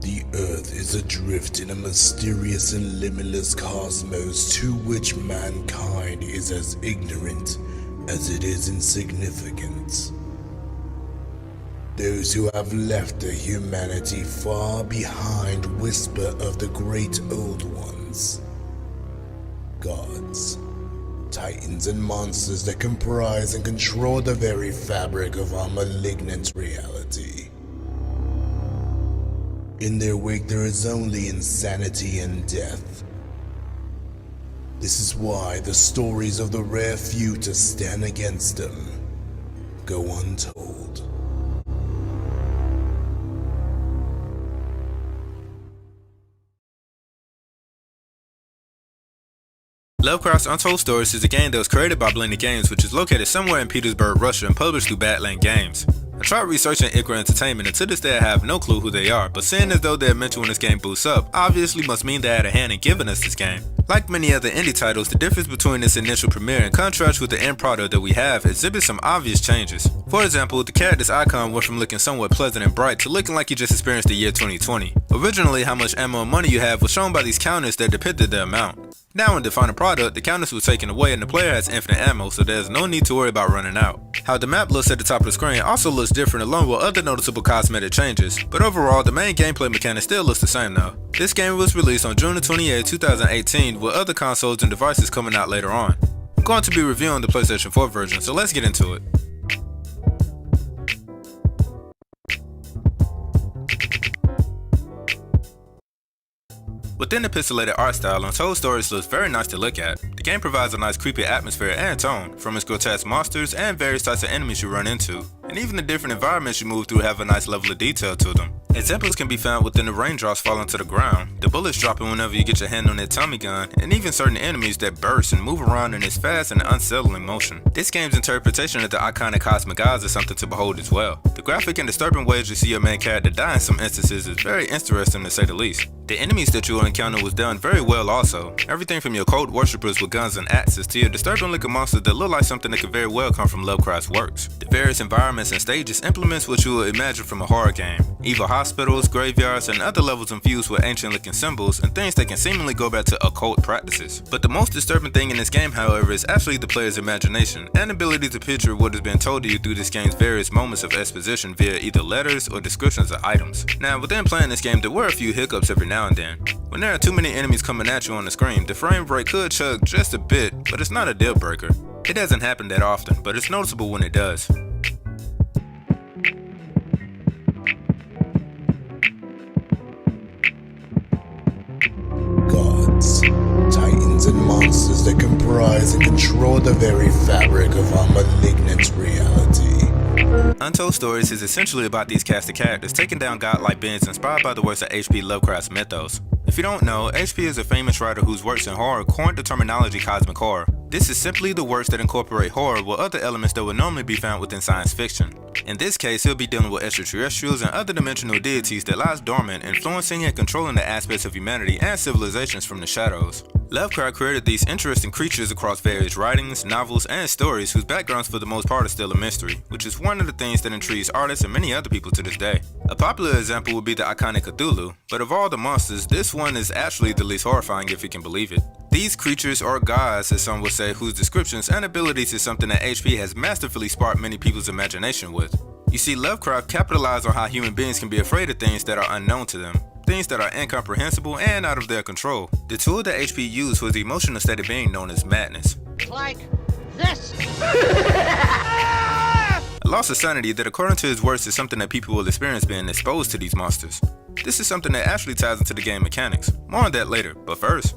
The Earth is adrift in a mysterious and limitless cosmos to which mankind is as ignorant as it is insignificant. Those who have left their humanity far behind whisper of the great old ones. Gods, titans and monsters that comprise and control the very fabric of our malignant reality. In their wake there is only insanity and death. This is why the stories of the rare few to stand against them go untold. Lovecraft's Untold Stories is a game that was created by Blended Games, which is located somewhere in Petersburg, Russia, and published through Badland Games. I tried researching Iqra Entertainment, and to this day I have no clue who they are, but seeing as though they are mentioned when this game boots up, obviously must mean they had a hand in giving us this game. Like many other indie titles, the difference between its initial premiere and contrast with the end product that we have exhibits some obvious changes. For example, the character's icon went from looking somewhat pleasant and bright to looking like you just experienced the year 2020. Originally, how much ammo and money you have was shown by these counters that depicted the amount. Now in the final product, the counters were taken away and the player has infinite ammo, so there's no need to worry about running out. How the map looks at the top of the screen also looks different along with other noticeable cosmetic changes, but overall the main gameplay mechanic still looks the same though. This game was released on June 28, 2018 with other consoles and devices coming out later on. I'm going to be reviewing the PlayStation 4 version, so let's get into it. Within the pixelated art style, Untold Stories looks very nice to look at. The game provides a nice creepy atmosphere and tone, from its grotesque monsters and various types of enemies you run into, and even the different environments you move through have a nice level of detail to them. Examples can be found within the raindrops falling to the ground, the bullets dropping whenever you get your hand on that Tommy gun, and even certain enemies that burst and move around in this fast and unsettling motion. This game's interpretation of the iconic cosmic gods is something to behold as well. The graphic and disturbing ways you see your main character die in some instances is very interesting to say the least. The enemies that you will encounter was done very well also. Everything from your cold worshippers with guns and axes to your disturbing looking monsters that look like something that could very well come from Lovecraft's works. The various environments and stages implements what you would imagine from a horror game. Evil hospitals, graveyards, and other levels infused with ancient looking symbols and things that can seemingly go back to occult practices. But the most disturbing thing in this game, however, is actually the player's imagination and ability to picture what has been told to you through this game's various moments of exposition via either letters or descriptions of items. Now, within playing this game, there were a few hiccups every now and then. When there are too many enemies coming at you on the screen, the frame rate could chug just a bit, but it's not a deal breaker. It doesn't happen that often, but it's noticeable when it does. Gods, titans and monsters that comprise and control the very fabric of our malignant reality. Untold Stories is essentially about these cast of characters taking down godlike beings inspired by the works of H.P. Lovecraft's mythos. If you don't know, H.P. is a famous writer whose works in horror coined the terminology cosmic horror. This is simply the works that incorporate horror with other elements that would normally be found within science fiction. In this case, he'll be dealing with extraterrestrials and other dimensional deities that lies dormant, influencing and controlling the aspects of humanity and civilizations from the shadows. Lovecraft created these interesting creatures across various writings, novels, and stories whose backgrounds for the most part are still a mystery, which is one of the things that intrigues artists and many other people to this day. A popular example would be the iconic Cthulhu, but of all the monsters, this one is actually the least horrifying if you can believe it. These creatures are gods, as some would say, whose descriptions and abilities is something that HP has masterfully sparked many people's imagination with. You see, Lovecraft capitalized on how human beings can be afraid of things that are unknown to them. Things that are incomprehensible and out of their control. The tool that HP used was the emotional state of being known as madness. Like this. A loss of sanity that, according to his works, is something that people will experience being exposed to these monsters. This is something that actually ties into the game mechanics. More on that later, but first.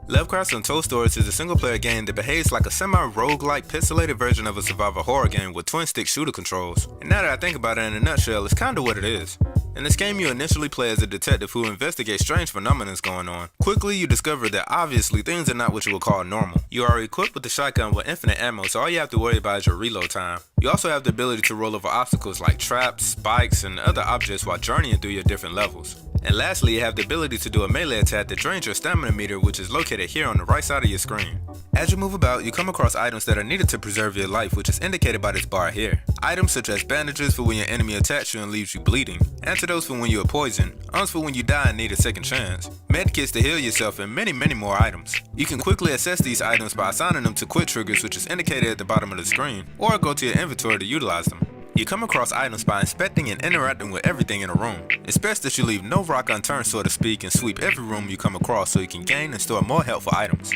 Lovecraft's Untold Stories is a single-player game that behaves like a semi-roguelike pixelated version of a survival horror game with twin-stick shooter controls. And now that I think about it in a nutshell, it's kinda what it is. In this game, you initially play as a detective who investigates strange phenomena going on. Quickly, you discover that obviously things are not what you would call normal. You are equipped with a shotgun with infinite ammo, so all you have to worry about is your reload time. You also have the ability to roll over obstacles like traps, spikes, and other objects while journeying through your different levels. And lastly, you have the ability to do a melee attack that drains your stamina meter, which is located here on the right side of your screen. As you move about, you come across items that are needed to preserve your life, which is indicated by this bar here. Items such as bandages for when your enemy attacks you and leaves you bleeding, antidotes for when you are poisoned, arms for when you die and need a second chance, medkits to heal yourself, and many more items. You can quickly access these items by assigning them to quick triggers, which is indicated at the bottom of the screen, or go to your inventory to utilize them. You come across items by inspecting and interacting with everything in a room. It's best that you leave no rock unturned, so to speak, and sweep every room you come across so you can gain and store more helpful items.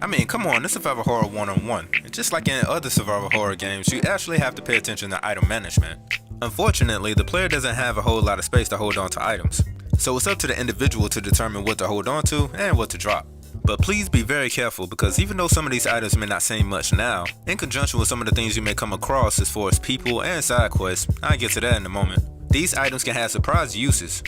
I mean, come on, this is survival horror 1-on-1, and just like in other survival horror games, you actually have to pay attention to item management. Unfortunately, the player doesn't have a whole lot of space to hold on to items, so it's up to the individual to determine what to hold on to and what to drop. But please be very careful, because even though some of these items may not seem much now, in conjunction with some of the things you may come across as far as people and side quests, I'll get to that in a moment, these items can have surprise uses.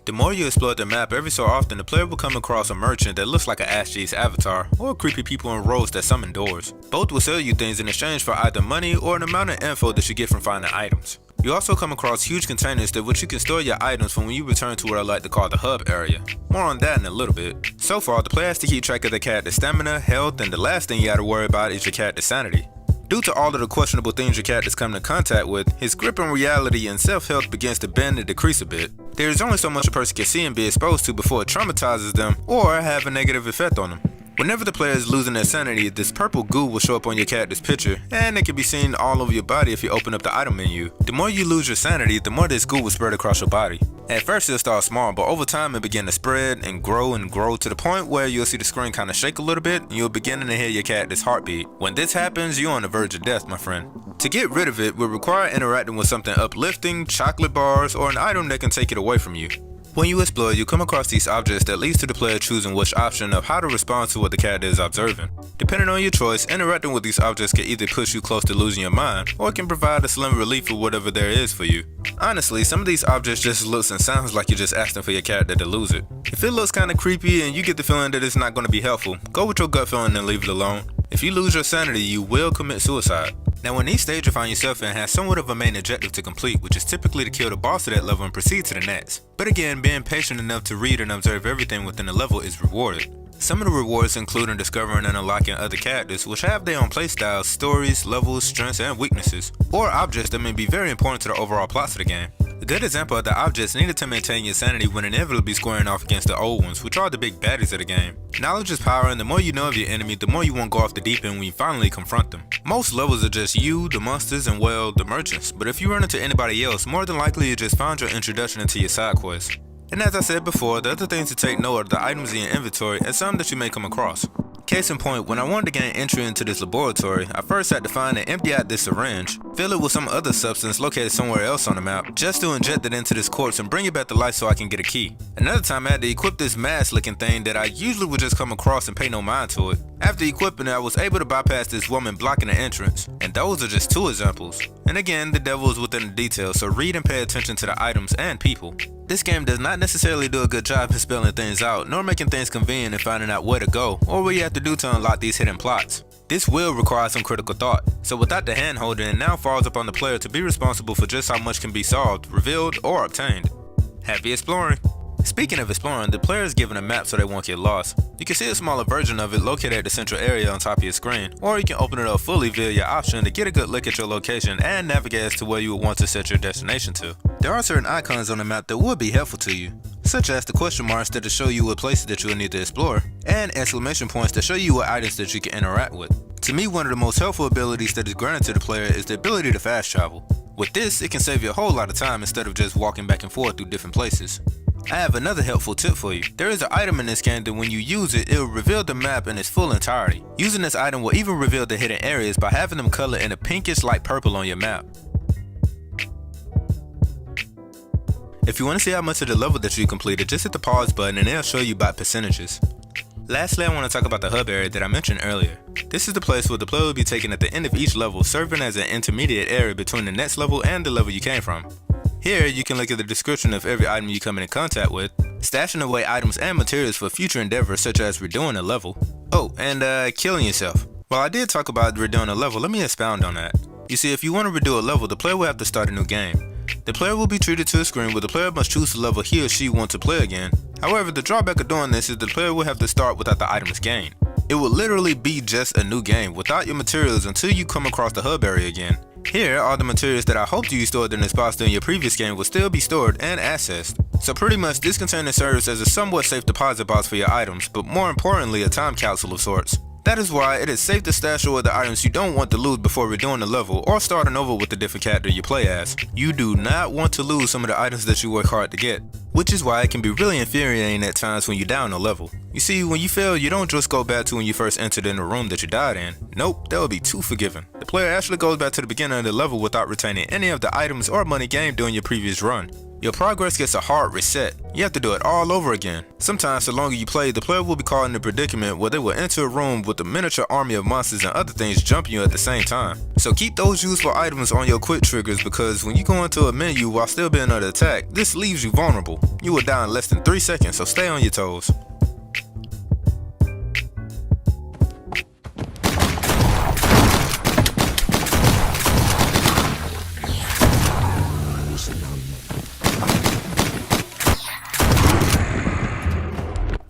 The more you explore the map, every so often the player will come across a merchant that looks like an Ash G's avatar, or creepy people in robes that summon doors. Both will sell you things in exchange for either money or an amount of info that you get from finding items. You also come across huge containers that which you can store your items from when you return to what I like to call the hub area. More on that in a little bit. So far, the player has to keep track of their character's stamina, health, and the last thing you gotta worry about is your character's sanity. Due to all of the questionable things your characters come in contact with, his grip on reality and self-health begins to bend and decrease a bit. There is only so much a person can see and be exposed to before it traumatizes them or have a negative effect on them. Whenever the player is losing their sanity, this purple goo will show up on your character's picture, and it can be seen all over your body if you open up the item menu. The more you lose your sanity, the more this goo will spread across your body. At first it'll start small, but over time it begin to spread and grow to the point where you'll see the screen kind of shake a little bit and you'll begin to hear your character's heartbeat. When this happens, you're on the verge of death, my friend. To get rid of it will require interacting with something uplifting, chocolate bars, or an item that can take it away from you. When you explore, you come across these objects that leads to the player choosing which option of how to respond to what the character is observing. Depending on your choice, interacting with these objects can either push you close to losing your mind, or it can provide a slim relief for whatever there is for you. Honestly, some of these objects just looks and sounds like you're just asking for your character to lose it. If it looks kinda creepy and you get the feeling that it's not gonna be helpful, go with your gut feeling and leave it alone. If you lose your sanity, you will commit suicide. Now, when each stage you find yourself in has somewhat of a main objective to complete, which is typically to kill the boss of that level and proceed to the next. But again, being patient enough to read and observe everything within the level is rewarded. Some of the rewards include discovering and unlocking other characters, which have their own playstyles, stories, levels, strengths, and weaknesses, or objects that may be very important to the overall plots of the game. A good example of the objects needed to maintain your sanity when inevitably squaring off against the old ones, which are the big baddies of the game. Knowledge is power, and the more you know of your enemy, the more you won't go off the deep end when you finally confront them. Most levels are just you, the monsters, and well, the merchants, but if you run into anybody else, more than likely you just found your introduction into your side quest. And as I said before, the other things to take note are the items in your inventory and some that you may come across. Case in point, when I wanted to gain entry into this laboratory, I first had to find and empty out this syringe, fill it with some other substance located somewhere else on the map, just to inject it into this corpse and bring it back to life so I can get a key. Another time I had to equip this mask looking thing that I usually would just come across and pay no mind to it. After equipping it, I was able to bypass this woman blocking the entrance, and those are just two examples. And again, the devil is within the details, so read and pay attention to the items and people. This game does not necessarily do a good job of spelling things out, nor making things convenient and finding out where to go, or what you have to do to unlock these hidden plots. This will require some critical thought, so without the hand holding, it now falls upon the player to be responsible for just how much can be solved, revealed, or obtained. Happy exploring! Speaking of exploring, the player is given a map so they won't get lost. You can see a smaller version of it located at the central area on top of your screen, or you can open it up fully via your option to get a good look at your location and navigate as to where you would want to set your destination to. There are certain icons on the map that would be helpful to you, such as the question marks that show you what places that you will need to explore, and exclamation points that show you what items that you can interact with. To me, one of the most helpful abilities that is granted to the player is the ability to fast travel. With this, it can save you a whole lot of time instead of just walking back and forth through different places. I have another helpful tip for you. There is an item in this game that when you use it, it will reveal the map in its full entirety. Using this item will even reveal the hidden areas by having them colored in a pinkish light purple on your map. If you want to see how much of the level that you completed, just hit the pause button and it'll show you by percentages. Lastly, I want to talk about the hub area that I mentioned earlier. This is the place where the player will be taken at the end of each level, serving as an intermediate area between the next level and the level you came from. Here, you can look at the description of every item you come in contact with, stashing away items and materials for future endeavors such as redoing a level. Oh, and killing yourself. While I did talk about redoing a level, let me expound on that. You see, if you want to redo a level, the player will have to start a new game. The player will be treated to a screen where the player must choose the level he or she wants to play again. However, the drawback of doing this is the player will have to start without the items gained. It will literally be just a new game without your materials until you come across the hub area again. Here, all the materials that I hoped you stored in this box during your previous game will still be stored and accessed. So pretty much this container serves as a somewhat safe deposit box for your items, but more importantly a time capsule of sorts. That is why it is safe to stash away the items you don't want to lose before redoing the level or starting over with a different character you play as. You do not want to lose some of the items that you work hard to get, which is why it can be really infuriating at times when you down a level. You see, when you fail, you don't just go back to when you first entered in the room that you died in. Nope, that would be too forgiving. The player actually goes back to the beginning of the level without retaining any of the items or money gained during your previous run. Your progress gets a hard reset. You have to do it all over again. Sometimes the longer you play, the player will be caught in a predicament where they will enter a room with a miniature army of monsters and other things jumping you at the same time. So keep those useful items on your quick triggers, because when you go into a menu while still being under attack, this leaves you vulnerable. You will die in less than 3 seconds, so stay on your toes.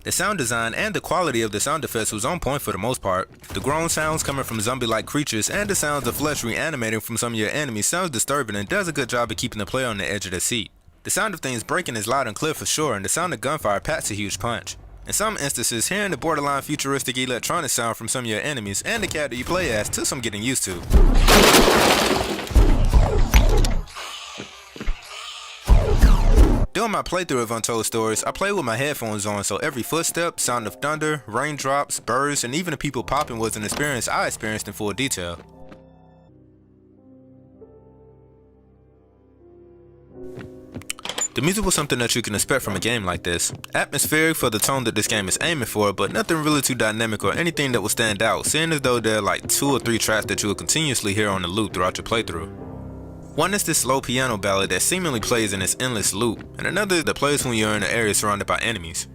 The sound design and the quality of the sound effects was on point for the most part. The groan sounds coming from zombie-like creatures and the sounds of flesh reanimating from some of your enemies sounds disturbing and does a good job of keeping the player on the edge of their seat. The sound of things breaking is loud and clear for sure, and the sound of gunfire packs a huge punch. In some instances, hearing the borderline futuristic electronic sound from some of your enemies and the character you play as took some getting used to. During my playthrough of Untold Stories, I played with my headphones on, so every footstep, sound of thunder, raindrops, birds, and even the people popping was an experience I experienced in full detail. The music was something that you can expect from a game like this. Atmospheric for the tone that this game is aiming for, but nothing really too dynamic or anything that will stand out, seeing as though there are like 2 or 3 tracks that you will continuously hear on the loop throughout your playthrough. One is this slow piano ballad that seemingly plays in this endless loop, and another that plays when you're in an area surrounded by enemies.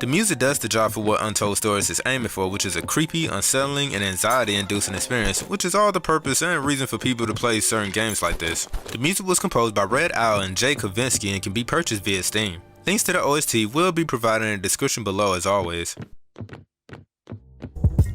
The music does the job for what Untold Stories is aiming for, which is a creepy, unsettling, and anxiety-inducing experience, which is all the purpose and reason for people to play certain games like this. The music was composed by Red Owl and Jay Kavinsky and can be purchased via Steam. Links to the OST will be provided in the description below as always.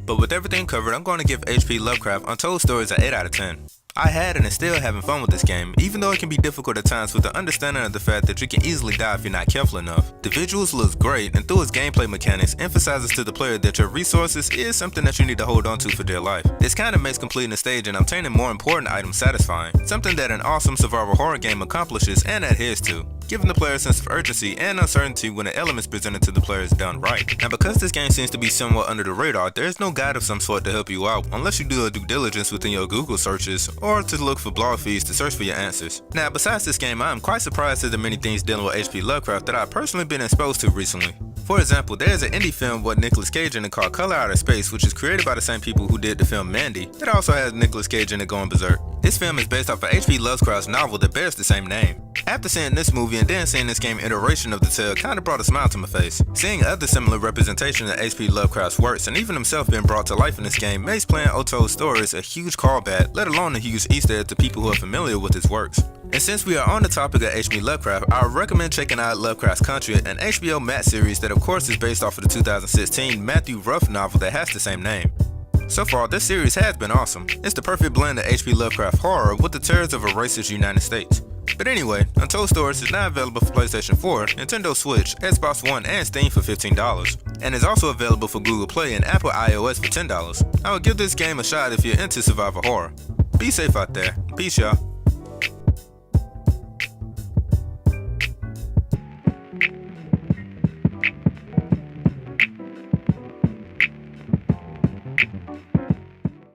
But with everything covered, I'm going to give H.P. Lovecraft Untold Stories an 8 out of 10. I had and am still having fun with this game, even though it can be difficult at times with the understanding of the fact that you can easily die if you're not careful enough. The visuals looks great, and through its gameplay mechanics, emphasizes to the player that your resources is something that you need to hold on to for dear life. This kind of makes completing the stage and obtaining more important items satisfying, something that an awesome survival horror game accomplishes and adheres to, giving the player a sense of urgency and uncertainty when the elements presented to the player is done right. Now, because this game seems to be somewhat under the radar, there is no guide of some sort to help you out unless you do a due diligence within your Google searches or to look for blog feeds to search for your answers. Now, besides this game, I am quite surprised at the many things dealing with H.P. Lovecraft that I've personally been exposed to recently. For example, there is an indie film with Nicolas Cage in it called Color Out of Space, which is created by the same people who did the film Mandy. It also has Nicolas Cage in it going berserk. This film is based off of H.P. Lovecraft's novel that bears the same name. After seeing this movie and then seeing this game iteration of the tale kinda brought a smile to my face. Seeing other similar representation of H.P. Lovecraft's works and even himself being brought to life in this game makes playing Untold Stories a huge callback, let alone a huge Easter egg to people who are familiar with his works. And since we are on the topic of H.P. Lovecraft, I would recommend checking out Lovecraft's Country, an HBO Max series that of course is based off of the 2016 Matthew Ruff novel that has the same name. So far, this series has been awesome. It's the perfect blend of H.P. Lovecraft horror with the terrors of a racist United States. But anyway, Untold Stories is now available for PlayStation 4, Nintendo Switch, Xbox One, and Steam for $15, and is also available for Google Play and Apple iOS for $10. I would give this game a shot if you're into survival horror. Be safe out there. Peace, y'all.